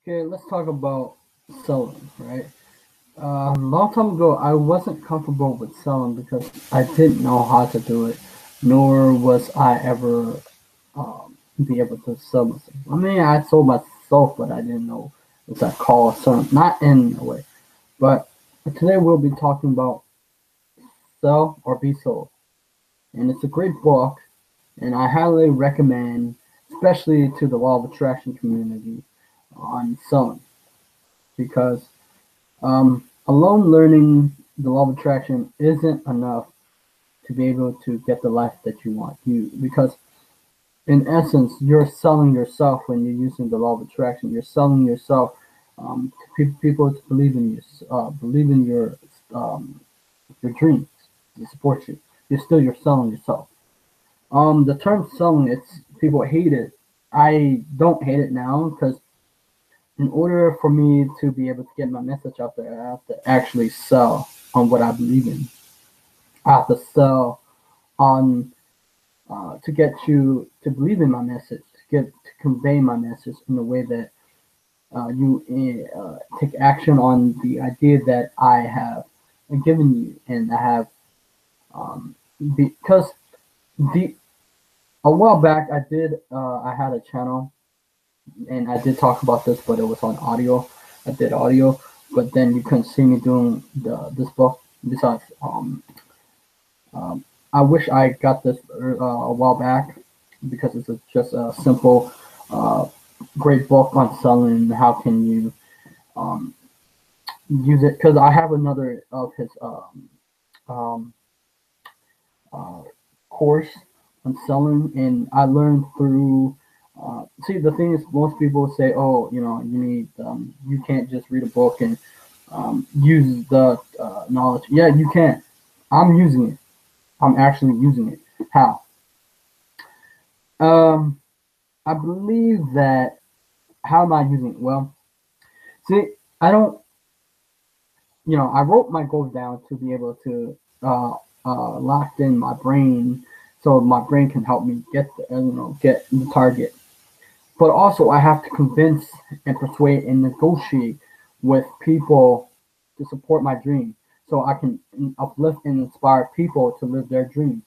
Okay, let's talk about selling, right? A long time ago, I wasn't comfortable with selling because I didn't know how to do it, nor was I ever be able to sell myself. I mean, I sold myself, but I didn't know it's a call selling, not in a way. But today we'll be talking about sell or be sold, and it's a great book, and I highly recommend, especially to the law of attraction community, on selling because alone learning the law of attraction isn't enough to be able to get the life that you want. You because in essence, you're selling yourself when you're using the law of attraction. You're selling yourself to people to believe in you, believe in your dreams, to support you. You're selling yourself. The term selling, it's people hate it. I don't hate it now because in order for me to be able to get my message out there, I have to actually sell on what I believe in. I have to sell on to get you to believe in my message, to convey my message in a way that you take action on the idea that I have given you, and I have because the a while back I had a channel and I did talk about this, but it was on audio. I did audio, but then you couldn't see me doing this book. Besides, I wish I got this a while back because it's just a simple, uh, great book on selling and how can you um, use it. Because I have another of his um, uh, course on selling, and I learned through. See, the thing is, most people say, "Oh, you can't just read a book and use the knowledge." Yeah, you can. I'm using it. I'm actually using it. How? Um, I believe that. How am I using it? Well, see, I don't. I wrote my goals down to be able to lock in my brain, so my brain can help me get the target. But also, I have to convince and persuade and negotiate with people to support my dream, so I can uplift and inspire people to live their dream.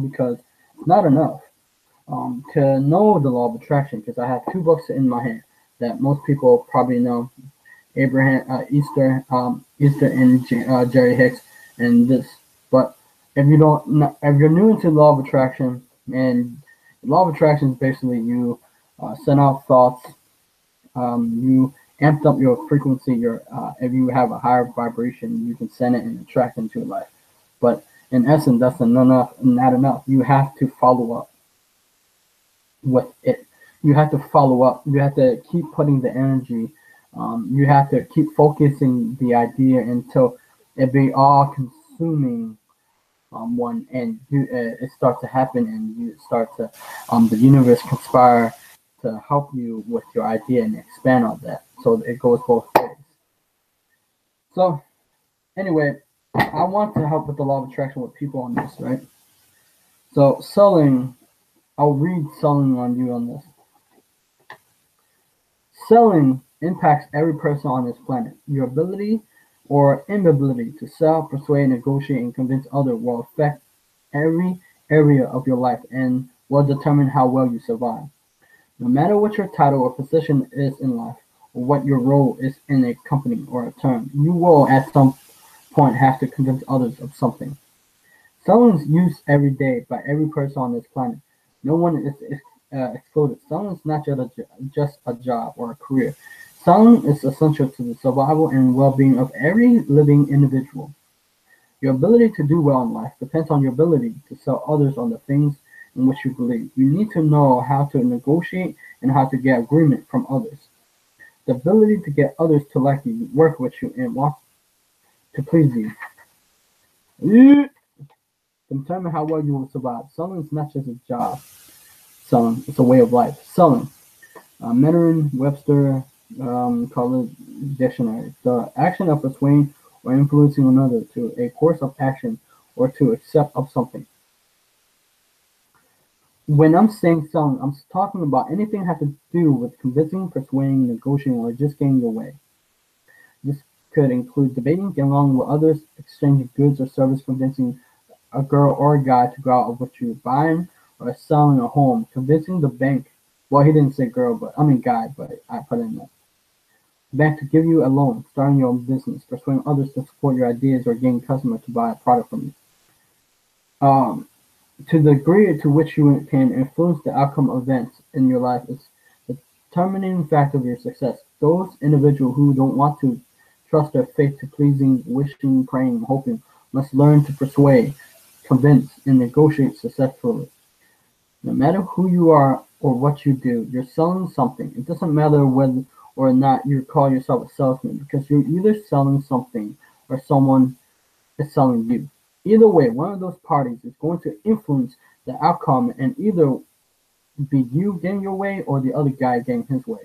Because it's not enough to know the law of attraction. Because I have two books in my hand that most people probably know: Abraham Easter and Jerry Hicks, and this. But if you're new into law of attraction, and law of attraction is basically you send out thoughts, you amped up your frequency. If you have a higher vibration, you can send it and attract into your life. But in essence, that's not enough. You have to follow up with it. You have to follow up. You have to keep putting the energy. You have to keep focusing the idea until it be all consuming one, and it starts to happen, and you start to the universe conspire to help you with your idea and expand on that. So it goes both ways. So anyway, I want to help with the law of attraction with people on this, right? So selling, I'll read selling on you on this. Selling impacts every person on this planet. Your ability or inability to sell, persuade, negotiate, and convince others will affect every area of your life and will determine how well you survive. No matter what your title or position is in life, or what your role is in a company or a term, you will at some point have to convince others of something. Selling is used every day by every person on this planet. No one is excluded. Selling is not just a job or a career. Selling is essential to the survival and well-being of every living individual. Your ability to do well in life depends on your ability to sell others on the things in which you believe. You need to know how to negotiate and how to get agreement from others. The ability to get others to like you, work with you, and want to please you. Determine how well you will survive. Selling is not just a job. Selling is a way of life. Selling. Merriam-Webster College Dictionary. The action of persuading or influencing another to a course of action or to accept of something. When I'm saying selling, I'm talking about anything that has to do with convincing, persuading, negotiating, or just getting your way. This could include debating, getting along with others, exchanging goods or service, convincing a girl or a guy to go out of what you're buying, or selling a home, convincing the bank. Well, he didn't say girl, but I mean guy, but I put in that. The bank to give you a loan, starting your own business, persuading others to support your ideas, or getting customers to buy a product from you. To the degree to which you can influence the outcome of events in your life is the determining factor of your success. Those individuals who don't want to trust their faith to pleasing, wishing, praying, hoping must learn to persuade, convince, and negotiate successfully. No matter who you are or what you do, you're selling something. It doesn't matter whether or not you call yourself a salesman, because you're either selling something or someone is selling you. Either way, one of those parties is going to influence the outcome and either be you getting your way or the other guy getting his way.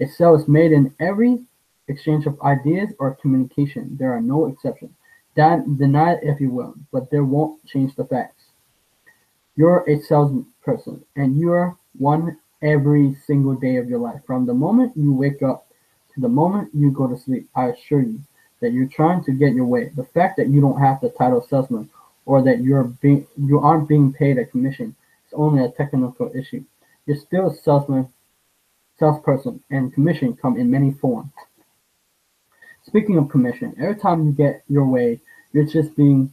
A sale is made in every exchange of ideas or communication. There are no exceptions. Deny it if you will, but there won't change the facts. You're a salesperson, and you're one every single day of your life. From the moment you wake up to the moment you go to sleep, I assure you that you're trying to get your way. The fact that you don't have the title salesman or that you aren't being paid a commission is only a technical issue. You're still a salesperson, and commission come in many forms. Speaking of commission, every time you get your way, you're just being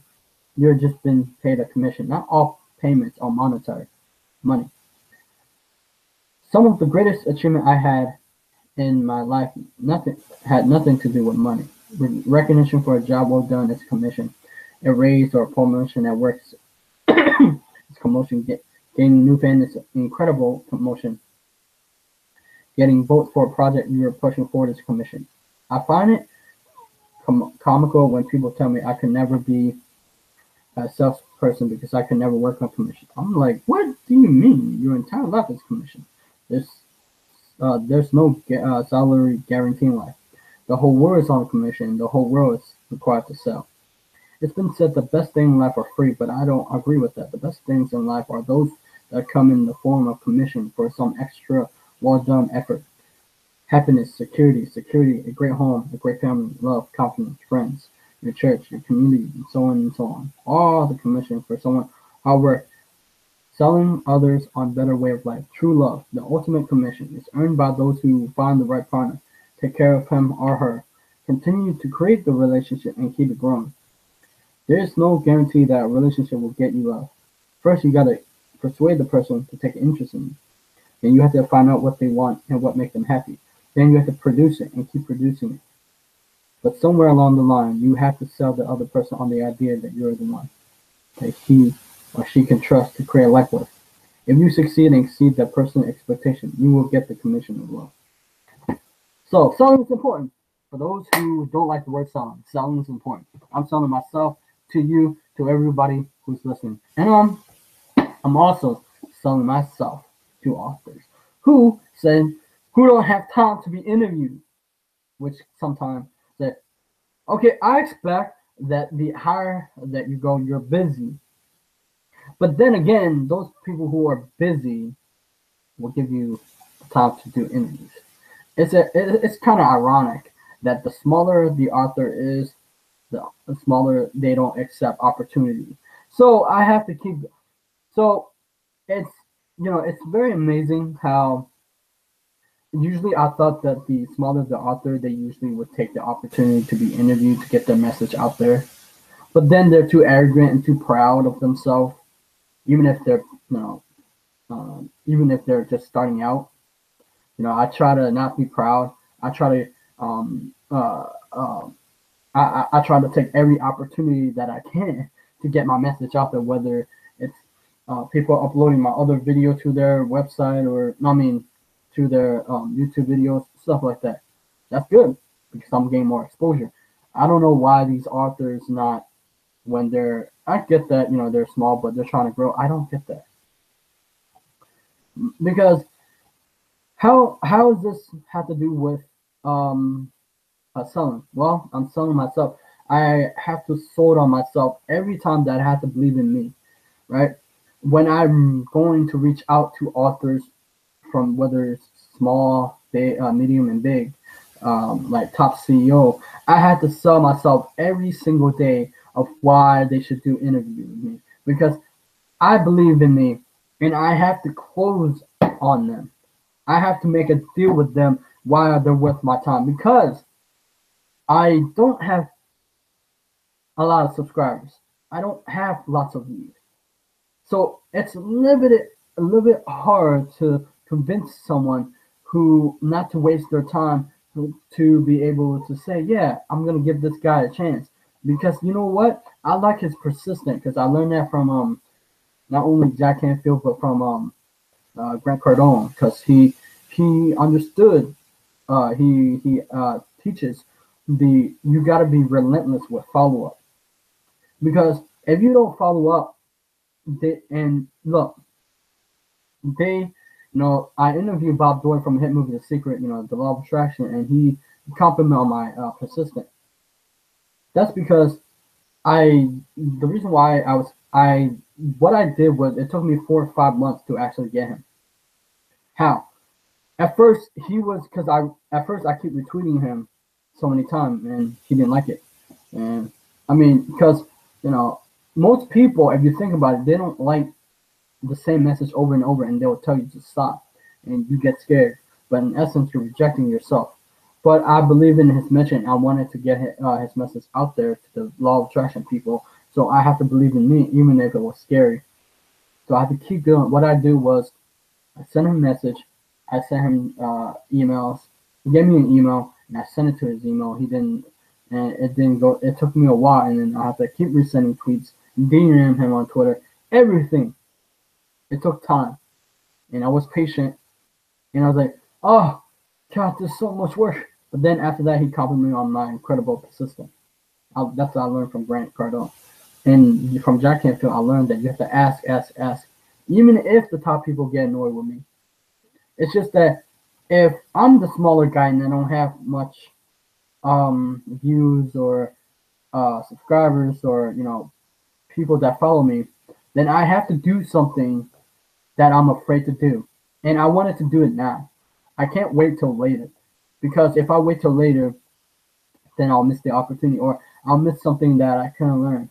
paid a commission. Not all payments are monetary money. Some of the greatest achievement I had in my life nothing had nothing to do with money. Recognition for a job well done is commission. A raise or a promotion at work is commotion. Gaining new fans is incredible commotion. Getting votes for a project you're pushing forward is commission. I find it comical when people tell me I could never be a salesperson because I could never work on commission. I'm like, what do you mean? Your entire life is commission. There's there's no salary guarantee in life. The whole world is on commission. The whole world is required to sell. It's been said the best things in life are free, but I don't agree with that. The best things in life are those that come in the form of commission for some extra well done effort. Happiness, security, a great home, a great family, love, confidence, friends, your church, your community, and so on and so on. All the commission for someone hard work. Selling others on better way of life. True love, the ultimate commission, is earned by those who find the right partner, take care of him or her, continue to create the relationship and keep it growing. There is no guarantee that a relationship will get you love. First, you gotta persuade the person to take interest in you. Then you have to find out what they want and what makes them happy. Then you have to produce it and keep producing it. But somewhere along the line, you have to sell the other person on the idea that you're the one that he or she can trust to create a life with. If you succeed and exceed that person's expectation, you will get the commission as well. So selling is important. For those who don't like the word selling is important. I'm selling myself to you, to everybody who's listening. And I'm also selling myself to authors who said who don't have time to be interviewed, which sometimes say, okay, I expect that the higher that you go, you're busy. But then again, those people who are busy will give you time to do interviews. It's kind of ironic that the smaller the author is, the smaller they don't accept opportunity. So I have to keep. So it's it's very amazing how usually I thought that the smaller the author, they usually would take the opportunity to be interviewed to get their message out there. But then they're too arrogant and too proud of themselves, even if they're even if they're just starting out. I try to not be proud. I try to I try to take every opportunity that I can to get my message out there, whether it's people uploading my other video to their website or I mean to their YouTube videos, stuff like that. That's good because I'm getting more exposure. I don't know why these authors not when they're I get that they're small but they're trying to grow. I don't get that because how does this have to do with selling? Well, I'm selling myself. I have to sold on myself every time that I have to believe in me, right? when I'm going to reach out to authors from whether it's small, big, medium, and big, like top CEO, I had to sell myself every single day of why they should do interview with me because I believe in me and I have to close on them. I have to make a deal with them why they're worth my time because I don't have a lot of subscribers. I don't have lots of views. So it's a little bit hard to convince someone who not to waste their time to be able to say, yeah, I'm gonna give this guy a chance because you know what? I like his persistence because I learned that from not only Jack Canfield but from Grant Cardone because he understood he teaches the you got to be relentless with follow up because if you don't follow up and look I interviewed Bob Doyle from hit movie The Secret, The Law of Attraction, and he complimented on my persistence. That's because the reason why what I did was it took me 4 or 5 months to actually get him. How? At first at first I keep retweeting him so many times and he didn't like it. And I mean, because, most people, if you think about it, they don't like the same message over and over and they will tell you to stop and you get scared. But in essence, you're rejecting yourself. But I believe in his mission. I wanted to get his message out there to the law of attraction people. So I have to believe in me, even if it was scary. So I have to keep doing. What I do was I sent him a message. I sent him emails. He gave me an email, and I sent it to his email. He didn't, and it didn't go. It took me a while, and then I have to keep resending tweets, DMing him on Twitter, everything. It took time, and I was patient, and I was like, "Oh, God, there's so much work." But then after that, he complimented me on my incredible persistence. That's what I learned from Grant Cardone, and from Jack Canfield, I learned that you have to ask, even if the top people get annoyed with me. It's just that if I'm the smaller guy and I don't have much views or subscribers or people that follow me, then I have to do something that I'm afraid to do, and I wanted to do it now. I can't wait till later, because if I wait till later, then I'll miss the opportunity or I'll miss something that I couldn't learn.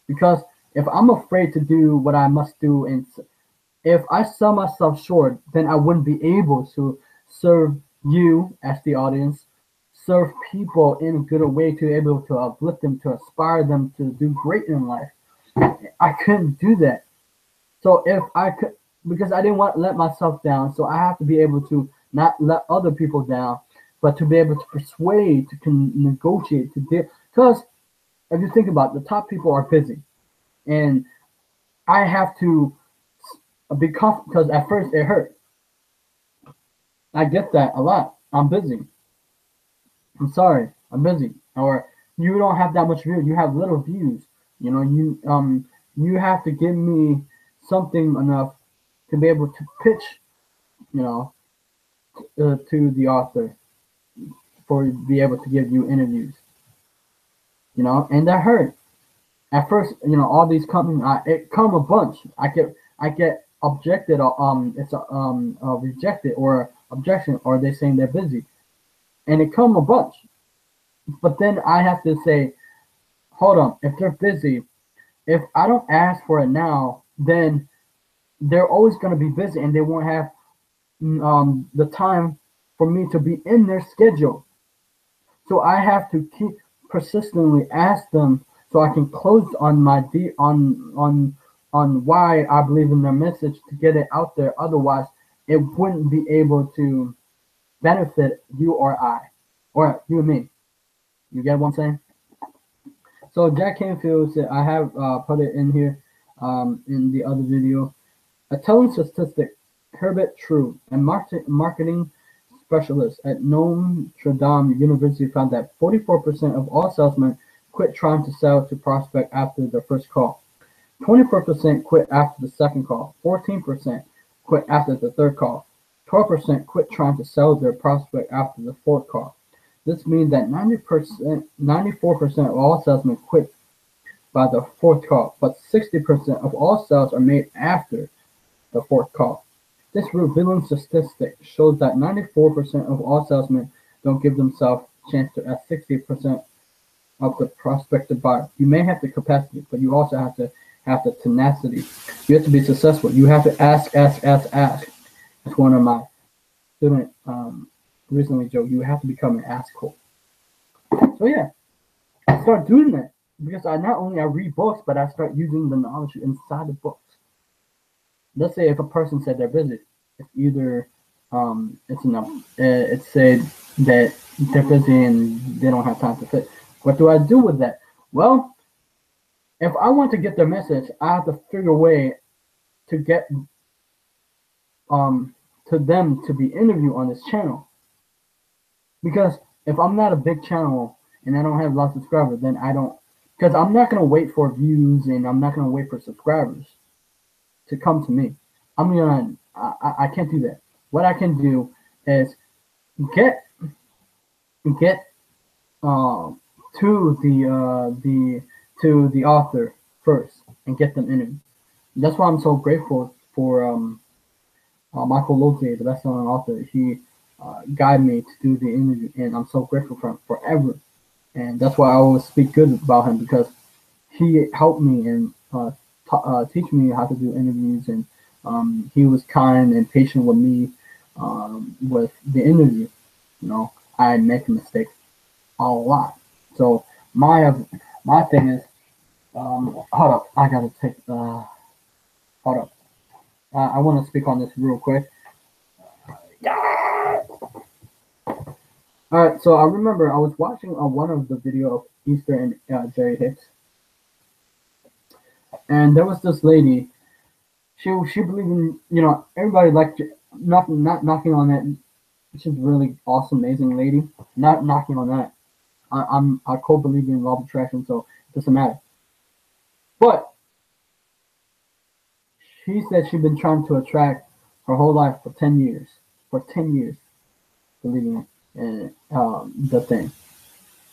Because if I'm afraid to do what I must do and if I sell myself short, then I wouldn't be able to serve you as the audience, serve people in a good way to be able to uplift them, to inspire them to do great in life. I couldn't do that. So if I could, because I didn't want to let myself down, so I have to be able to not let other people down, but to be able to persuade, negotiate, to deal. Because if you think about it, the top people are busy, and I have to be confident because at first it hurt. I get that a lot. I'm busy. I'm sorry. I'm busy. Or you don't have that much views. You have little views. You have to give me something enough to be able to pitch, to the author for be able to give you interviews. And that hurt. At first, all these companies, it come a bunch. I get objected, it's rejected or objection, or they saying they're busy, and it come a bunch. But then I have to say, hold on, if they're busy, if I don't ask for it now, then they're always going to be busy, and they won't have the time for me to be in their schedule. So I have to keep persistently ask them so I can close on my on why I believe in their message to get it out there. Otherwise, it wouldn't be able to benefit you or I, or you and me. You get what I'm saying? So Jack Canfield said, I have put it in here in the other video. A telling statistic, Herbert True, a marketing specialist at Notre Dame University, found that 44% of all salesmen quit trying to sell to prospect after their first call. 24% quit after the second call. 14% quit after the third call. 12% quit trying to sell their prospect after the fourth call. This means that 94% of all salesmen quit by the fourth call, but 60% of all sales are made after the fourth call. This revealing statistic shows that 94% of all salesmen don't give themselves a chance to ask 60% of the prospective buyer. You may have the capacity, but you also have to have the tenacity. You have to be successful. You have to ask, ask, ask, ask. That's one of my students recently joked. You have to become an asshole. So yeah, I start doing that because I not only I read books, but I start using the knowledge inside the books. Let's say if a person said they're busy, it's either it's enough. It's said that they're busy and they don't have time to fit. What do I do with that? Well, if I want to get their message, I have to figure a way to get to them to be interviewed on this channel. Because if I'm not a big channel and I don't have lots of subscribers, then I don't. Because I'm not gonna wait for views and I'm not gonna wait for subscribers to come to me. I can't do that. What I can do is get to the author first and get them interviewed. That's why I'm so grateful for Michael Lote, the best-selling author. He guided me to do the interview, and I'm so grateful for him forever. And that's why I always speak good about him, because he helped me and teach me how to do interviews, and he was kind and patient with me with the interview. You know, I make mistakes a lot. So my thing is, hold up, I gotta take. Hold up, I want to speak on this real quick. All right, so I remember I was watching one of the video of Easter and Jerry Hicks, and there was this lady. She believed in, you know, everybody like not knocking on that. She's a really awesome, amazing lady. Not knocking on that. I co-believe in law of attraction, so it doesn't matter. But she said she'd been trying to attract her whole life for 10 years. For 10 years, believing in the thing.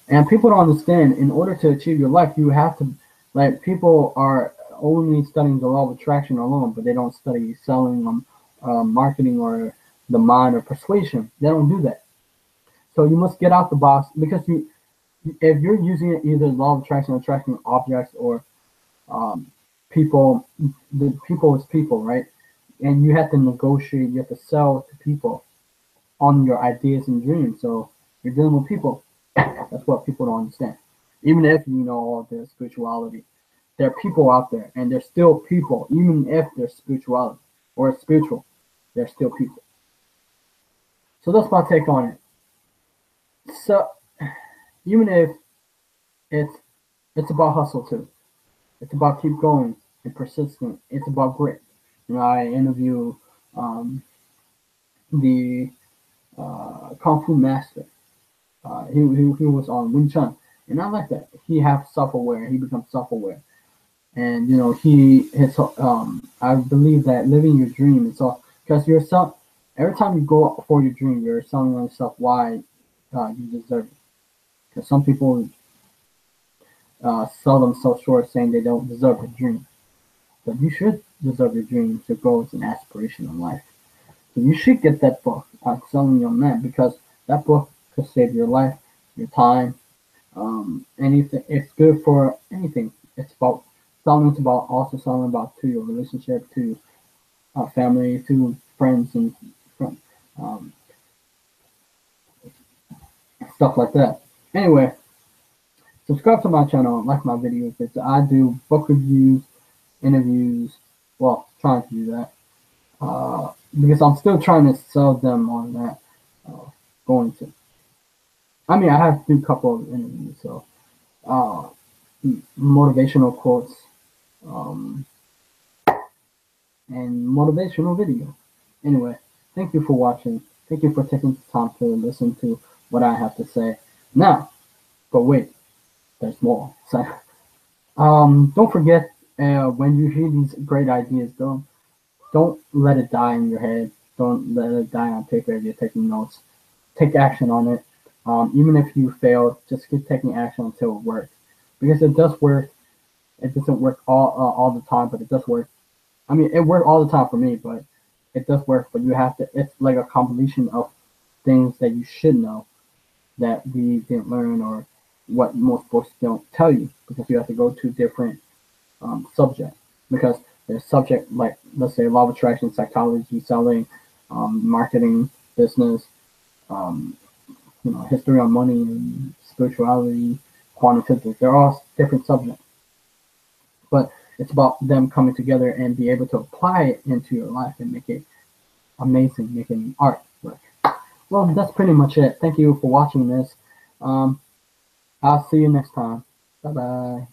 And people don't understand, in order to achieve your life, you have to, like, people are only studying the law of attraction alone, but they don't study selling, marketing, or the mind, or persuasion. They don't do that. So you must get out the box, because if you're using it, either law of attraction, attracting objects, or people, the people is people, right? And you have to negotiate, you have to sell to people on your ideas and dreams. So you're dealing with people. That's what people don't understand. Even if you know all their spirituality, there are people out there, and they're still people. Even if they're spirituality or spiritual, they're still people. So that's my take on it. So even if it's about hustle too, it's about keep going and persistent. It's about grit. You know, I interview the Kung Fu master. He was on Wing Chun, and I like that. He have self-aware. He becomes self-aware, and you know I believe that living your dream is all, because yourself. Every time you go for your dream, you're telling yourself why you deserve it. Because some people sell themselves short, saying they don't deserve their dream, but you should deserve your dreams, your goals, and aspiration in life. So you should get that book. I'm selling you on that, because that book could save your life, your time, anything. It's good for anything. It's about selling. It's about also selling about to your relationship, to family, to friends, and stuff like that. Anyway, subscribe to my channel, like my videos. I do book reviews, interviews. Well, trying to do that. Because I'm still trying to sell them on that. Going to. I mean, I have to do a couple of interviews, so motivational quotes, and motivational video. Anyway, thank you for watching. Thank you for taking the time to listen to what I have to say. Now, but wait, there's more. So, don't forget, when you hear these great ideas, don't let it die in your head. Don't let it die on paper if you're taking notes. Take action on it. Even if you fail, just keep taking action until it works. Because it does work. It doesn't work all the time, but it does work. I mean, it worked all the time for me, but it does work. But you have to. It's like a combination of things that you should know that we didn't learn, or what most books don't tell you, because you have to go to different subject, because there's subject like, let's say, law of attraction, psychology, selling, marketing, business, um, history on money and spirituality, quantum physics. They're all different subjects, but it's about them coming together and be able to apply it into your life and make it amazing, making art work. Well, that's pretty much it. Thank you for watching this. I'll see you next time. Bye bye.